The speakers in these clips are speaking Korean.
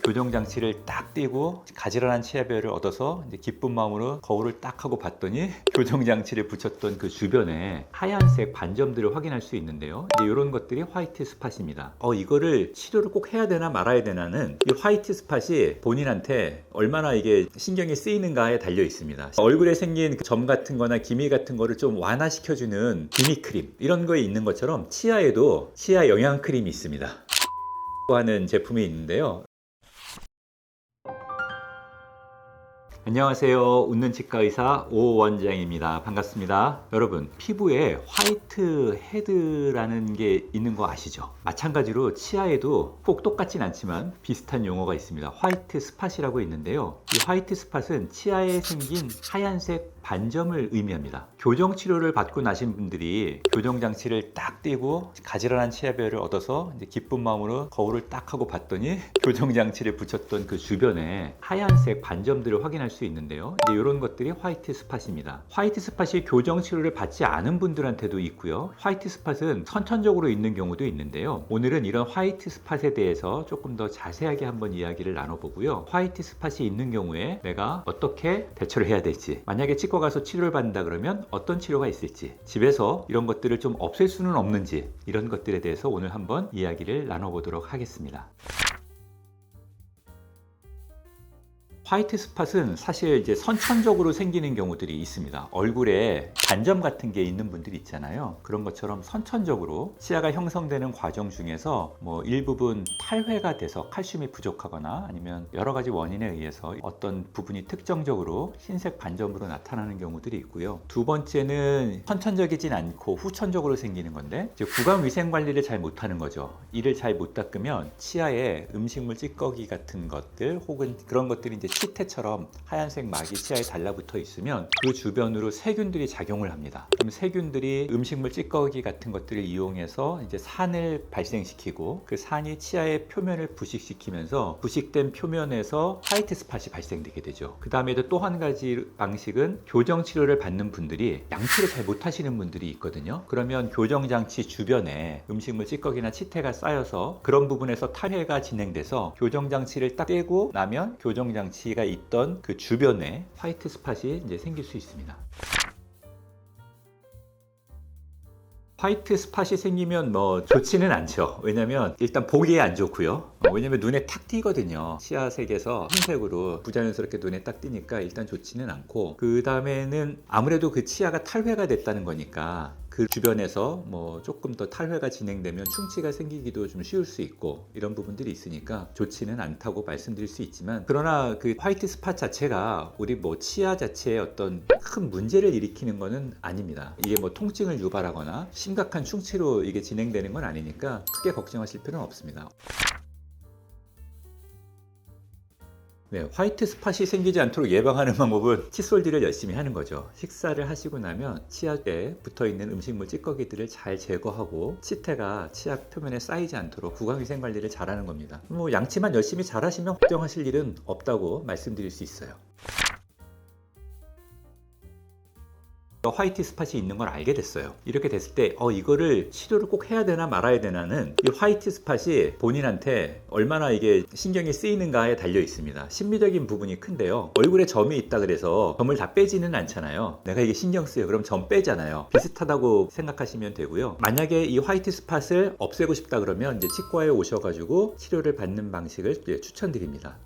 교정 장치를 딱 띄고 가지런한 치아배를 얻어서 이제 기쁜 마음으로 거울을 딱 하고 봤더니 교정 장치를 붙였던 그 주변에 하얀색 반점들을 확인할 수 있는데요. 이제 이런 것들이 화이트 스팟입니다. 이거를 치료를 꼭 해야 되나 말아야 되나는 이 화이트 스팟이 본인한테 얼마나 이게 신경이 쓰이는가에 달려 있습니다. 얼굴에 생긴 점 같은 거나 기미 같은 거를 좀 완화시켜주는 기미 크림 이런 거에 있는 것처럼 치아에도 치아 영양 크림이 있습니다 하는 제품이 있는데요. 안녕하세요. 웃는 치과 의사 오 원장입니다. 반갑습니다. 여러분, 피부에 화이트 헤드라는 게 있는 거 아시죠? 마찬가지로 치아에도 꼭 똑같진 않지만 비슷한 용어가 있습니다. 화이트 스팟이라고 있는데요. 이 화이트 스팟은 치아에 생긴 하얀색 반점을 의미합니다. 교정 치료를 받고 나신 분들이 교정 장치를 딱 띄고 가지런한 치아배를 얻어서 이제 기쁜 마음으로 거울을 딱 하고 봤더니 교정 장치를 붙였던 그 주변에 하얀색 반점들을 확인할 수 있는데요. 이제 이런 것들이 화이트 스팟입니다. 화이트 스팟이 교정 치료를 받지 않은 분들한테도 있고요. 화이트 스팟은 선천적으로 있는 경우도 있는데요. 오늘은 이런 화이트 스팟에 대해서 조금 더 자세하게 한번 이야기를 나눠보고요. 화이트 스팟이 있는 경우에 내가 어떻게 대처를 해야 될지, 만약에 치과 가서 치료를 받는다 그러면 어떤 치료가 있을지, 집에서 이런 것들을 좀 없앨 수는 없는지, 이런 것들에 대해서 오늘 한번 이야기를 나눠보도록 하겠습니다. 화이트 스팟은 사실 이제 선천적으로 생기는 경우들이 있습니다. 얼굴에 반점 같은 게 있는 분들이 있잖아요. 그런 것처럼 선천적으로 치아가 형성되는 과정 중에서 뭐 일부분 탈회가 돼서 칼슘이 부족하거나 아니면 여러 가지 원인에 의해서 어떤 부분이 특정적으로 흰색 반점으로 나타나는 경우들이 있고요. 두 번째는 선천적이진 않고 후천적으로 생기는 건데, 이제 구강 위생 관리를 잘 못하는 거죠. 이를 잘 못 닦으면 치아에 음식물 찌꺼기 같은 것들 혹은 그런 것들이 이제 치태처럼 하얀색 막이 치아에 달라붙어 있으면 그 주변으로 세균들이 작용을 합니다. 그럼 세균들이 음식물 찌꺼기 같은 것들을 이용해서 이제 산을 발생시키고 그 산이 치아의 표면을 부식시키면서 부식된 표면에서 화이트 스팟이 발생되게 되죠. 그 다음에 또 한 가지 방식은 교정 치료를 받는 분들이 양치를 잘 못하시는 분들이 있거든요. 그러면 교정 장치 주변에 음식물 찌꺼기나 치태가 쌓여서 그런 부분에서 탈회가 진행돼서 교정 장치를 딱 떼고 나면 교정 장치가 있던 그 주변에 화이트 스팟이 이제 생길 수 있습니다. 화이트 스팟이 생기면 뭐 좋지는 않죠. 왜냐면 일단 보기에 안 좋고요. 왜냐면 눈에 탁 띄거든요. 치아색에서 흰색으로 부자연스럽게 눈에 딱 띄니까 일단 좋지는 않고, 그 다음에는 아무래도 그 치아가 탈회가 됐다는 거니까 그 주변에서 뭐 조금 더 탈회가 진행되면 충치가 생기기도 좀 쉬울 수 있고 이런 부분들이 있으니까 좋지는 않다고 말씀드릴 수 있지만, 그러나 그 화이트 스팟 자체가 우리 뭐 치아 자체에 어떤 큰 문제를 일으키는 거는 아닙니다. 이게 뭐 통증을 유발하거나 심각한 충치로 이게 진행되는 건 아니니까 크게 걱정하실 필요는 없습니다. 네, 화이트 스팟이 생기지 않도록 예방하는 방법은 칫솔질을 열심히 하는 거죠. 식사를 하시고 나면 치아에 붙어있는 음식물 찌꺼기들을 잘 제거하고 치태가 치아 표면에 쌓이지 않도록 구강위생 관리를 잘하는 겁니다. 뭐 양치만 열심히 잘 하시면 걱정하실 일은 없다고 말씀드릴 수 있어요. 화이트 스팟이 있는 걸 알게 됐어요. 이렇게 됐을 때 이거를 치료를 꼭 해야 되나 말아야 되나는 이 화이트 스팟이 본인한테 얼마나 이게 신경이 쓰이는가에 달려 있습니다. 심리적인 부분이 큰데요. 얼굴에 점이 있다 그래서 점을 다 빼지는 않잖아요. 내가 이게 신경 쓰여 그럼 점 빼잖아요. 비슷하다고 생각하시면 되고요. 만약에 이 화이트 스팟을 없애고 싶다 그러면 이제 치과에 오셔가지고 치료를 받는 방식을 추천드립니다.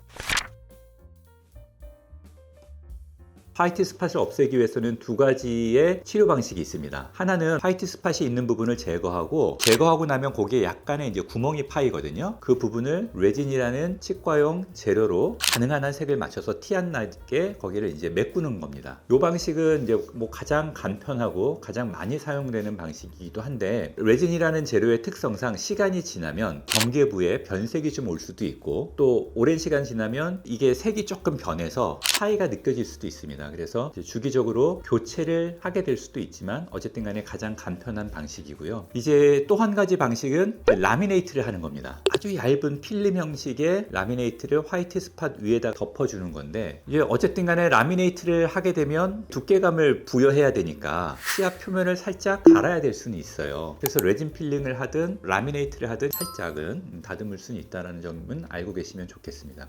화이트 스팟을 없애기 위해서는 두 가지의 치료 방식이 있습니다. 하나는 화이트 스팟이 있는 부분을 제거하고 나면 거기에 약간의 이제 구멍이 파이거든요. 그 부분을 레진이라는 치과용 재료로 가능한 한 색을 맞춰서 티 안 나게 거기를 이제 메꾸는 겁니다. 이 방식은 이제 뭐 가장 간편하고 가장 많이 사용되는 방식이기도 한데, 레진이라는 재료의 특성상 시간이 지나면 경계부에 변색이 좀 올 수도 있고 또 오랜 시간 지나면 이게 색이 조금 변해서 차이가 느껴질 수도 있습니다. 있습니다. 그래서 이제 주기적으로 교체를 하게 될 수도 있지만 어쨌든 간에 가장 간편한 방식이고요. 이제 또 한 가지 방식은 라미네이트를 하는 겁니다. 아주 얇은 필름 형식의 라미네이트를 화이트 스팟 위에다 덮어주는 건데, 이게 어쨌든 간에 라미네이트를 하게 되면 두께감을 부여해야 되니까 치아 표면을 살짝 갈아야 될 수는 있어요. 그래서 레진 필링을 하든 라미네이트를 하든 살짝은 다듬을 수는 있다는 점은 알고 계시면 좋겠습니다.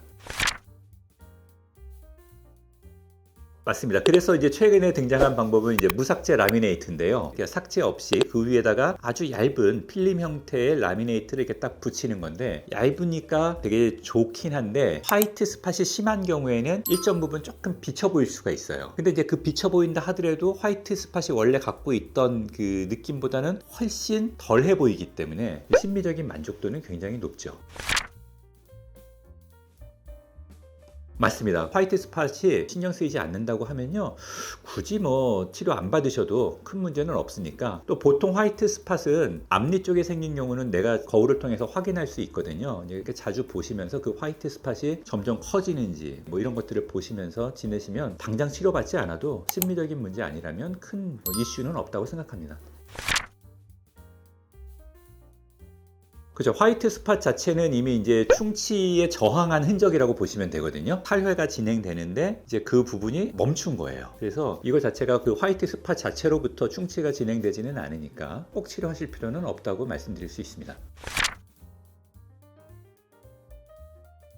맞습니다. 그래서 이제 최근에 등장한 방법은 이제 무삭제 라미네이트인데요. 그러니까 삭제 없이 그 위에다가 아주 얇은 필름 형태의 라미네이트를 이렇게 딱 붙이는 건데, 얇으니까 되게 좋긴 한데 화이트 스팟이 심한 경우에는 일정 부분 조금 비쳐 보일 수가 있어요. 근데 이제 그 비쳐 보인다 하더라도 화이트 스팟이 원래 갖고 있던 그 느낌보다는 훨씬 덜해 보이기 때문에 심미적인 만족도는 굉장히 높죠. 맞습니다. 화이트 스팟이 신경 쓰이지 않는다고 하면요, 굳이 뭐 치료 안 받으셔도 큰 문제는 없으니까. 또 보통 화이트 스팟은 앞니 쪽에 생긴 경우는 내가 거울을 통해서 확인할 수 있거든요. 이렇게 자주 보시면서 그 화이트 스팟이 점점 커지는지 뭐 이런 것들을 보시면서 지내시면 당장 치료받지 않아도 심리적인 문제 아니라면 큰 이슈는 없다고 생각합니다. 그죠. 화이트 스팟 자체는 이미 이제 충치에 저항한 흔적이라고 보시면 되거든요. 탈회가 진행되는데 이제 그 부분이 멈춘 거예요. 그래서 이거 자체가 그 화이트 스팟 자체로부터 충치가 진행되지는 않으니까 꼭 치료하실 필요는 없다고 말씀드릴 수 있습니다.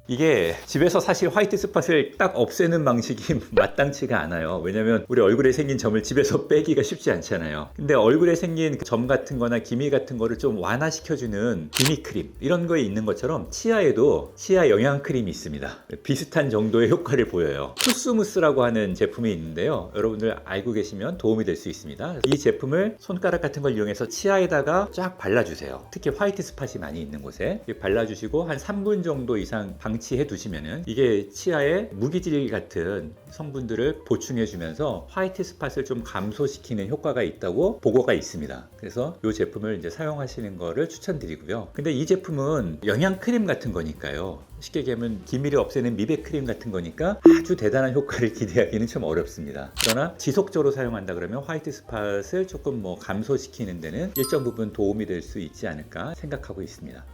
이게 집에서 사실 화이트 스팟을 딱 없애는 방식이 마땅치가 않아요. 왜냐면 우리 얼굴에 생긴 점을 집에서 빼기가 쉽지 않잖아요. 근데 얼굴에 생긴 점 같은 거나 기미 같은 거를 좀 완화시켜주는 기미 크림, 이런 거에 있는 것처럼 치아에도 치아 영양 크림이 있습니다. 비슷한 정도의 효과를 보여요. 투스무스라고 하는 제품이 있는데요. 여러분들 알고 계시면 도움이 될 수 있습니다. 이 제품을 손가락 같은 걸 이용해서 치아에다가 쫙 발라주세요. 특히 화이트 스팟이 많이 있는 곳에 발라주시고 한 3분 정도 이상 방치해 두시면은 이게 치아에 무기질 같은 성분들을 보충해 주면서 화이트 스팟을 좀 감소시키는 효과가 있다고 보고가 있습니다. 그래서 이 제품을 이제 사용하시는 거를 추천드리고요. 근데 이 제품은 영양 크림 같은 거니까요. 쉽게 얘기하면 기미를 없애는 미백 크림 같은 거니까 아주 대단한 효과를 기대하기는 좀 어렵습니다. 그러나 지속적으로 사용한다 그러면 화이트 스팟을 조금 뭐 감소시키는 데는 일정 부분 도움이 될 수 있지 않을까 생각하고 있습니다.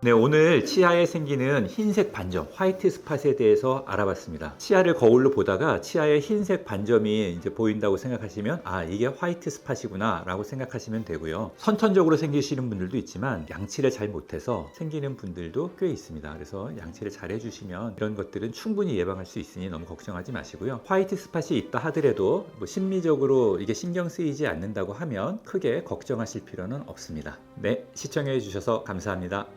네, 오늘 치아에 생기는 흰색 반점, 화이트 스팟에 대해서 알아봤습니다. 치아를 거울로 보다가 치아에 흰색 반점이 이제 보인다고 생각하시면 아, 이게 화이트 스팟이구나 라고 생각하시면 되고요. 선천적으로 생기시는 분들도 있지만 양치를 잘 못해서 생기는 분들도 꽤 있습니다. 그래서 양치를 잘 해주시면 이런 것들은 충분히 예방할 수 있으니 너무 걱정하지 마시고요. 화이트 스팟이 있다 하더라도 뭐 심리적으로 이게 신경 쓰이지 않는다고 하면 크게 걱정하실 필요는 없습니다. 네, 시청해 주셔서 감사합니다.